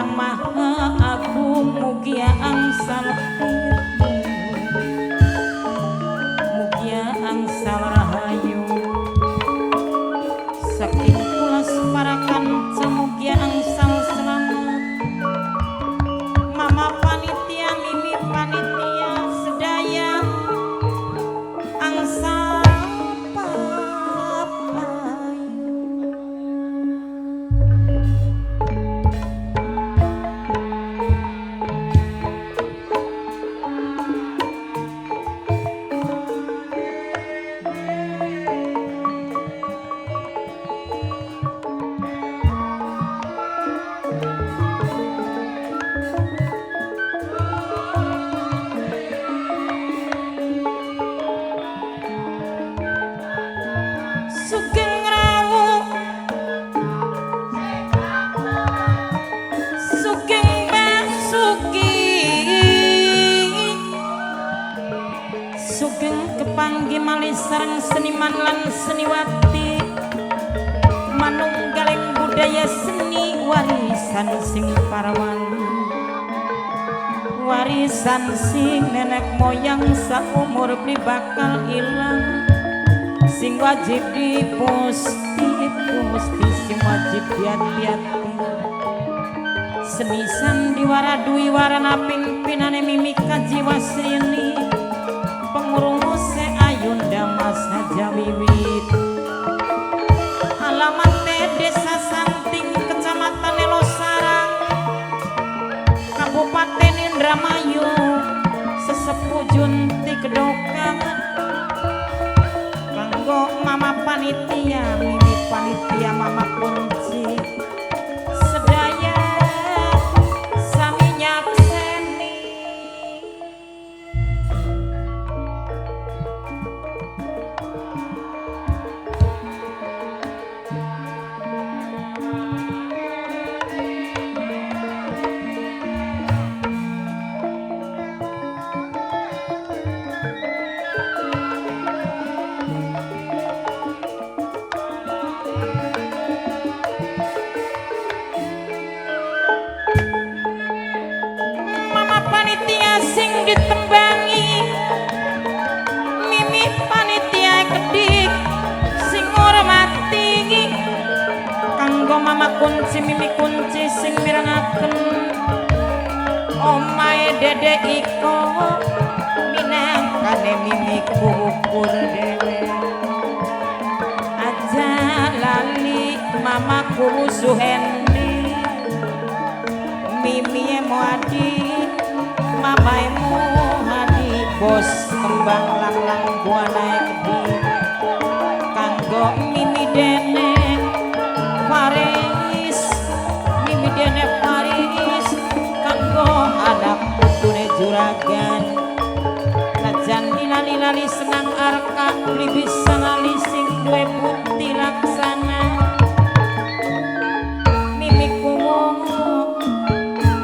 Kang Maha Agung mugia angsal mugia angsal rahayu saking kula separakan mugia angsal selamat mama panitia mimi panitia sedaya angsal sareng seniman lan seniwati manunggaling budaya seni warisan sing parawali warisan sing nenek moyang saumur pri bakal ilang sing wajib dipusti sing wajib hati-hati seni sandiwara dwi warana pimpinane mimika jiwa seni penguruse Ayunda masa jawiwit alamat desa Santing kecamatan Elosarang Kabupaten Indramayu sesepuh Junti Kedokan kanggo mama panitia mimi panitia mama kunci sedaya sami nyakseni ditembangi mimi panitia kedik sing ngormati kanggo mama kunci mimi kunci sing mirengaken omahe dede iko minangkane mimi kukur dewe aja lali mamaku Suhendi mimi Moadi mamaemu hadi bos kembang lang-lang buana gede kanggo mimi dene Paris mimi dene Paris kanggo anak putune juragan najan lali-lali senang arka beli bisa lali sing duwe putih laksana mimiku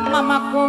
mamaku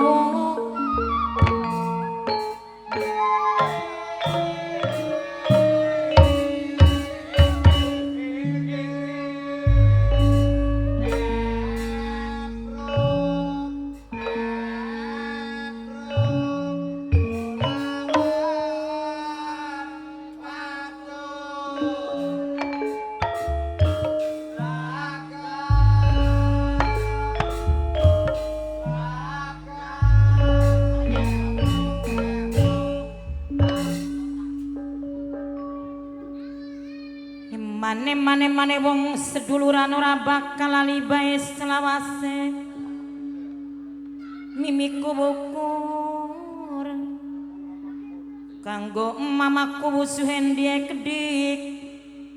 mane wong seduluran ora bakal lali bae selawase mimiku bukur kanggo mamaku Suhendi kedik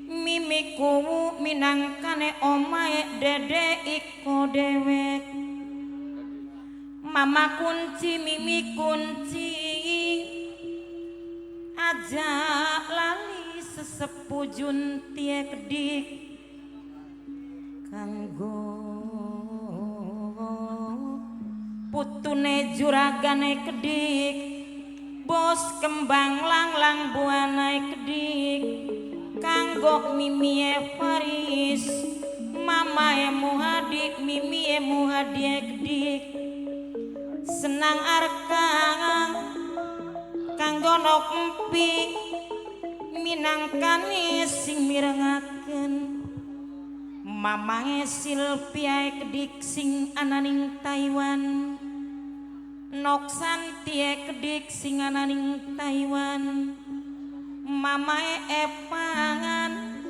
mimiku minangkane omahe dede iko dewek mama kunci mimi kunci aja lali sesepuh Junti kedik kanggo putune juragane kedik bos kembang lang-lang buana kedik kanggo mimie Paris mamae Muhadi mimie Muhadi kedik senang arkang kanggo nok empi minangkani sing mirengaken mamae Silvia kedik sing ananing Taiwan nok santie kedik sing ananing Taiwan mamae Epangan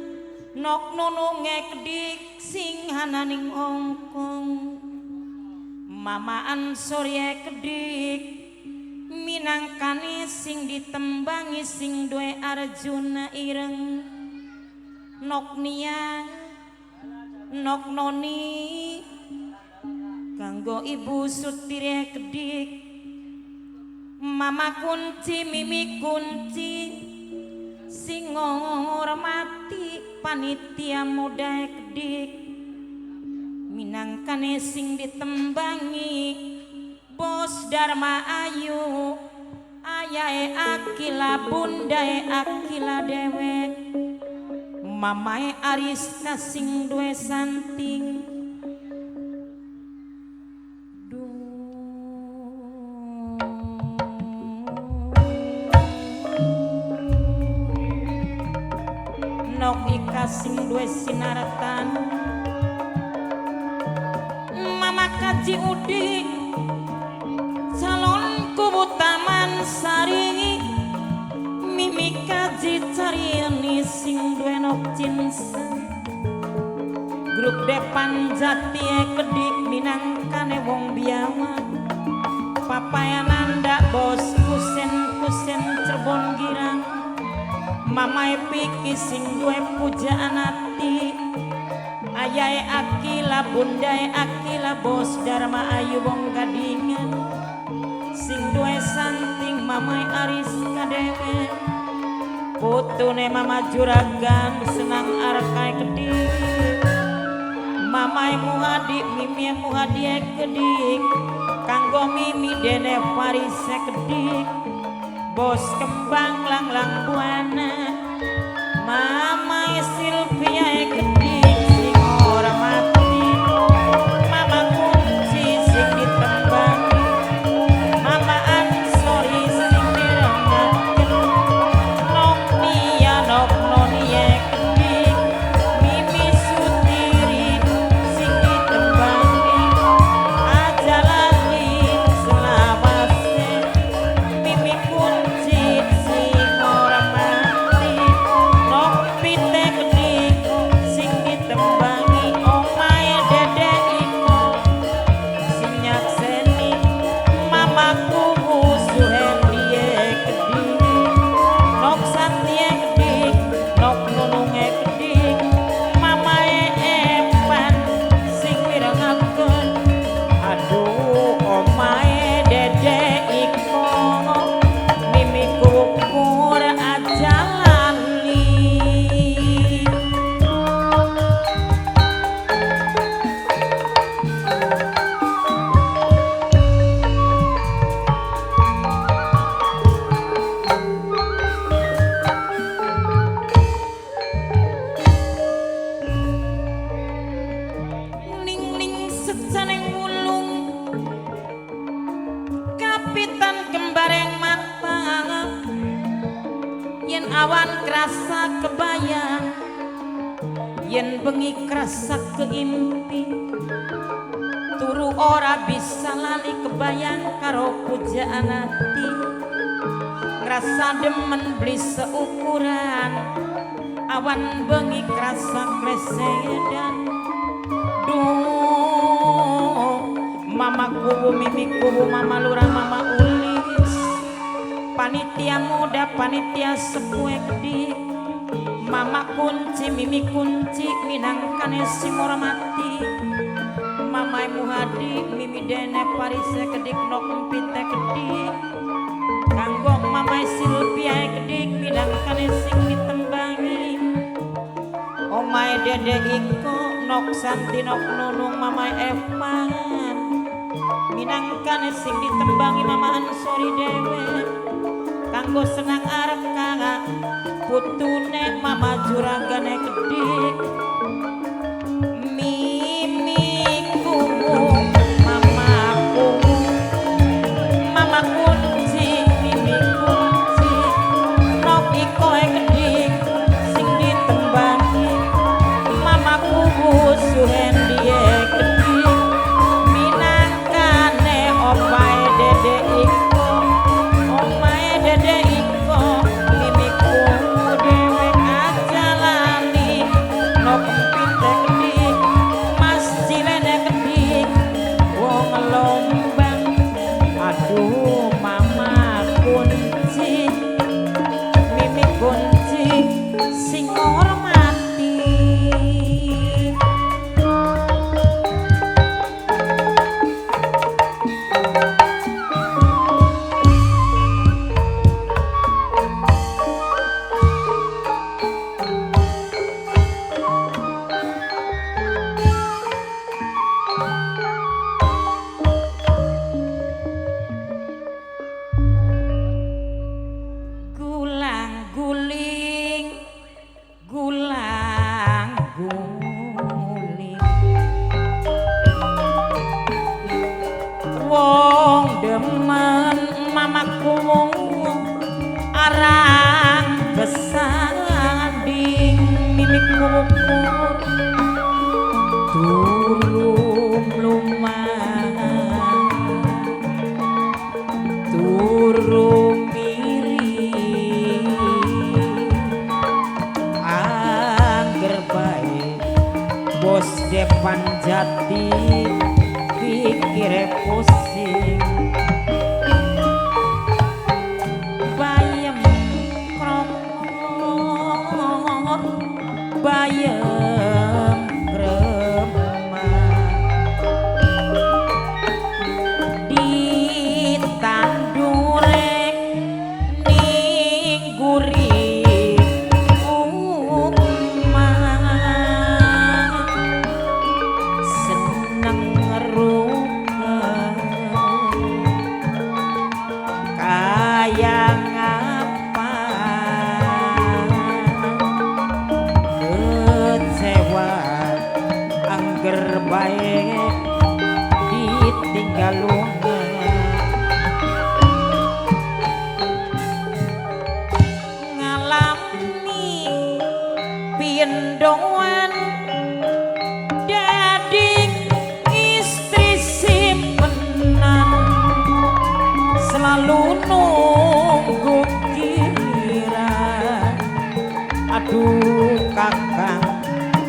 nok nununge kedik sing ananing Hong Kong mama Ansorie kedik minangkani sing ditembangi sing duwe Arjuna ireng nok nia nok noni kanggo ibu Sutire kedik mama kunci mimi kunci sing ngormati panitia muda kedik minangkane sing ditembangi Bos Dharma Ayu ayae Akila bundae Akila dewek mamae Ariska sing duwe santing nok Ika sing duwe sinaratan mama Kaji Udik calon kubu Taman Sari mimi Kaji Cariani sing duwe nok cinsa grup Depan Jati kedik minangkane wong biawan papayananda Bos kusen Cirebon Girang mamae Piki sing duwe pujaan ati ayae Akila bundae Akila Bos Dharma Ayu wong Gadingan sing duwe santing mamae Ariska dewe putune mama Juragan senang arkae kedik mamae Muhadi mimi Muhadi kedik kanggo mimi dene Parise kedik Bos Kembang Langlang Buana mamae Silvia kedik sing hormati mama kunci sing ditembangi mama Ansori sing mirengaken nok nia nok nonie kedik mimi Sutiri sing ditembangi aja lali selawase mimi kunci sing hormati nok pite kedik sing ditembangi omae Dede Iko sing nyakseni mamaku Suhendie kedik nok Satye kedik nok nununge kedik mamae Epan sing mirengaken aduh omae Dede Iko mimi kukur aja lali ning secaneng wulung kapitan kembareng mata yen awan kerasa kebayang yen bengi kerasa keimpi turu ora bisa lali kebayang karo pujaan ati ngerasa demen beli seukuran awan bengi kerasa klesedan duh mama kubu mimi kubu mama lurah mama ulis panitia muda panitia sepuh kedik mama kunci mimi kunci minangkane sing hormati mama Muhadi mimi dene Parise kedik nok empite kedik kanggo mama Silvia kedik minangkane sing ditembangi omae Dede Iko nok Santi nok nunung mama Evan minangkane sing ditembangi mama Ansori dewe kanggo senang arkang putune mama Juragane kedik mimi kubu mama kubu aduh mama kunci mimi kunci sing hormati wong demen mamaku arang besanding mimikku turun lumah turun miri angger baik bos depan jati pikir pusing bayem kromot bayem kremah ditandure ning gurih yang apa kecewa angger baik ditinggal lunga ngalami pindoan dadi istri simpenan selalu nunggu kira aduh kakang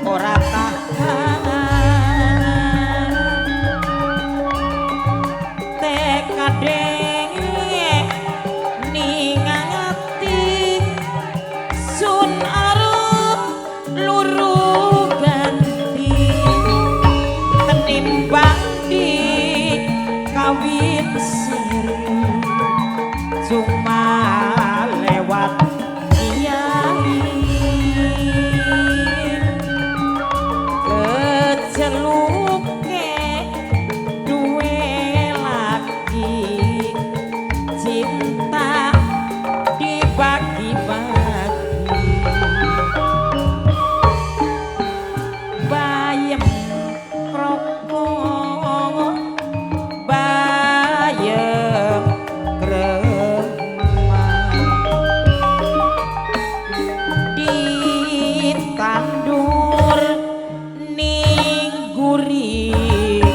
ora tahan tekade ningati sun arep luru ganti tenimbang di kawin siri cuma lewat kiai keceluke duwe lagi cinta dibagi-bagi bayem krokok bayem ditandur ning gurih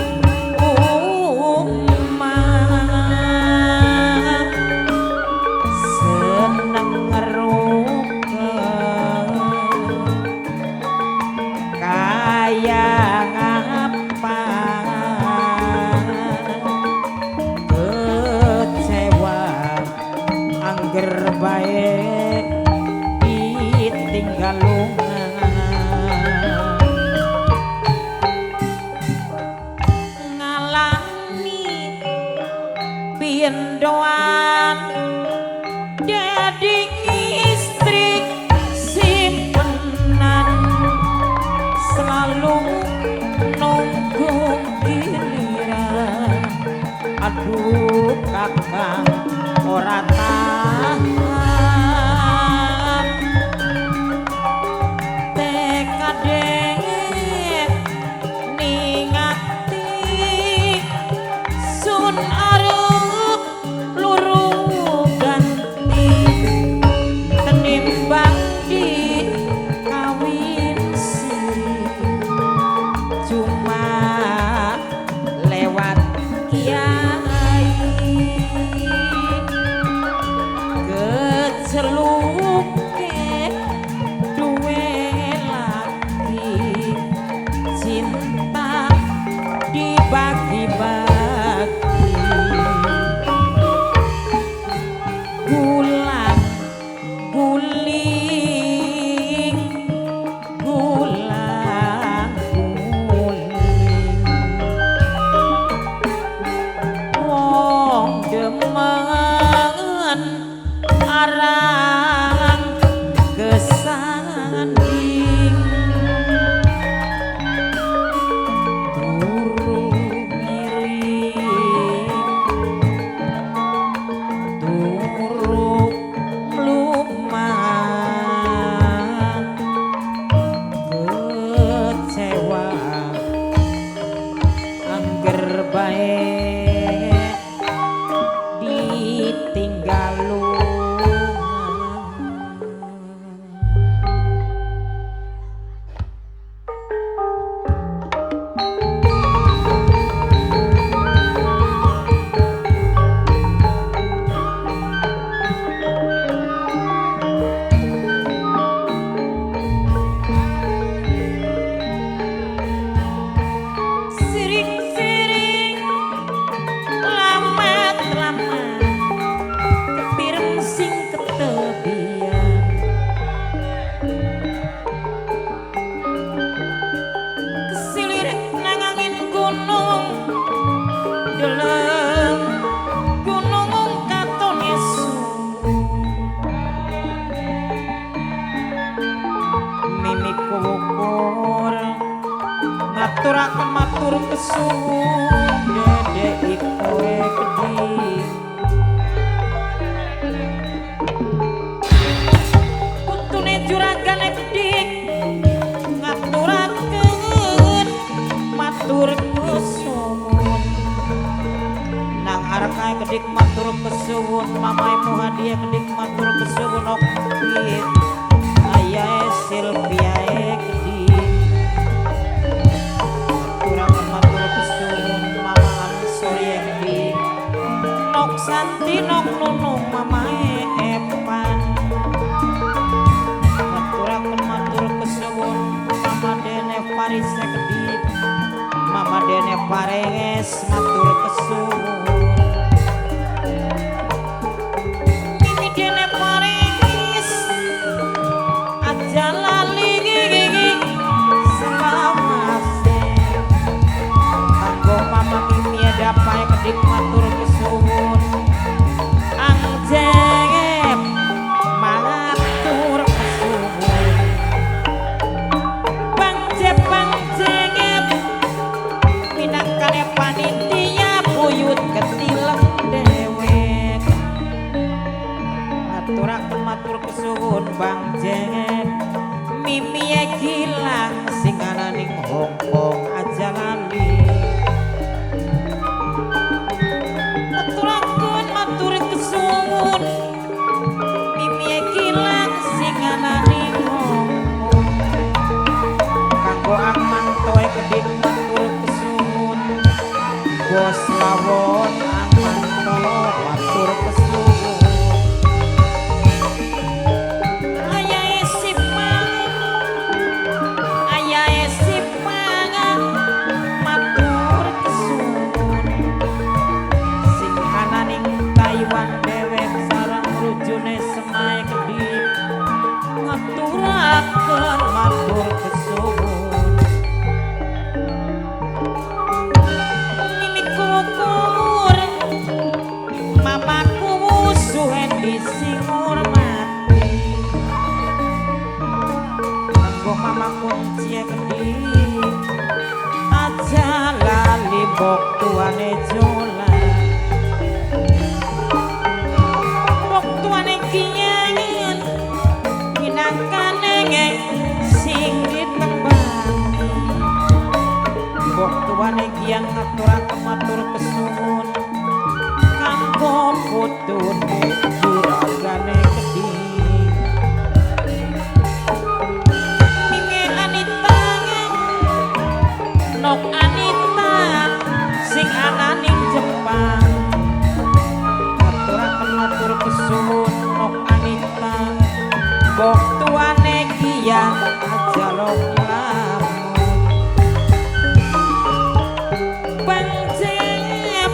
umah seneng ngeruke kaya apa kecewa angger baik ditinggal lunga ngalami pindoan dadi istri simpenan selalu nunggu giliran aduh kakang ora tahan tekade ningati sun arep luru ganti tenimbang di kawin siri cuma lewat kiai demen arang kesanding turu miring turu mlumah kecewa angger bae ditinggal siring-siring lamat-lamat kepireng sing ketebian kesilirik nang angin gunung deleng gunung katon esu mimik ukur ngaturaken matur kesuwun dedek kowe gedhi kuntune juragane gedhi ngaturaken matur kesuwun nang arep kae gedhi matur kesuwun mamae Muhadia gedhi matur kesuwun okit ayae Silviae gedhi matur kesuwun mama Ansori gedhi nok santi nok nunung mamae Epan ngaturaken matur kesuwun mama Dene Paris gedhi mama Dene Pares matur kesuwun mimi Dene Paris aja lali selawase kanggo mama mimi dapae kedik matur kesuwun angjep matur kesuwun bangjep minangkane panitia buyut ketileng dewek ngaturaken matur kesuwun bangjep mimi gilang sing ananing Hongkong aja lali ngaturaken matur kesuwun mimi gilang sing ananing Hongkong kanggo amantoe gedhe matur kesuwun bos lawon amanto matur kesuwun ayae sipang matur kesuwun sing ananing Taiwan dewek sareng rujune semae gedhi ngaturaken matur kesuwun mimiku ukur mamaku suhen sing ngurmati kanggo mamaku cie gedhi aja lali bok tuane jola bok tuane kiyangen minangkane sing ditembang bok tuane kiyang ngaturaken matur kesuwun kanggo putune juragane gedhi mimi Anita nok Anita sing ananing Jepang ngaturaken matur kesuwun nok Anita bok tuane kiyang aja lamun bangjep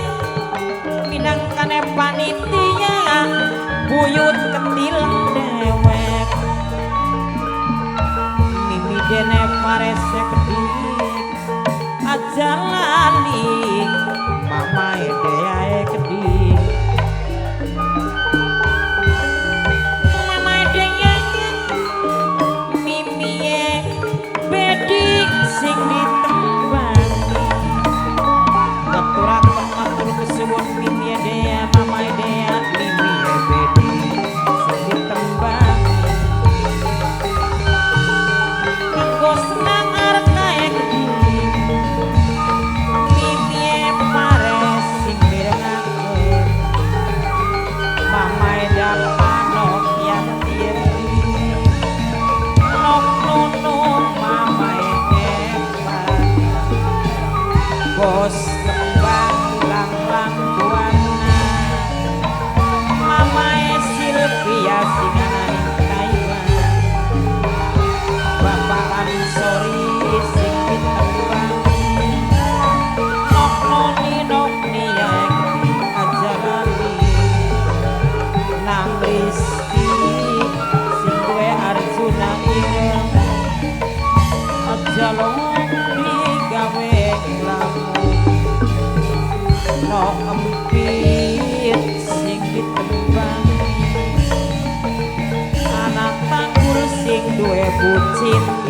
minangkane panitia buyut ketileng dewek mimi Dene Pares gedhi aja lali mamae Deae gedhi cinta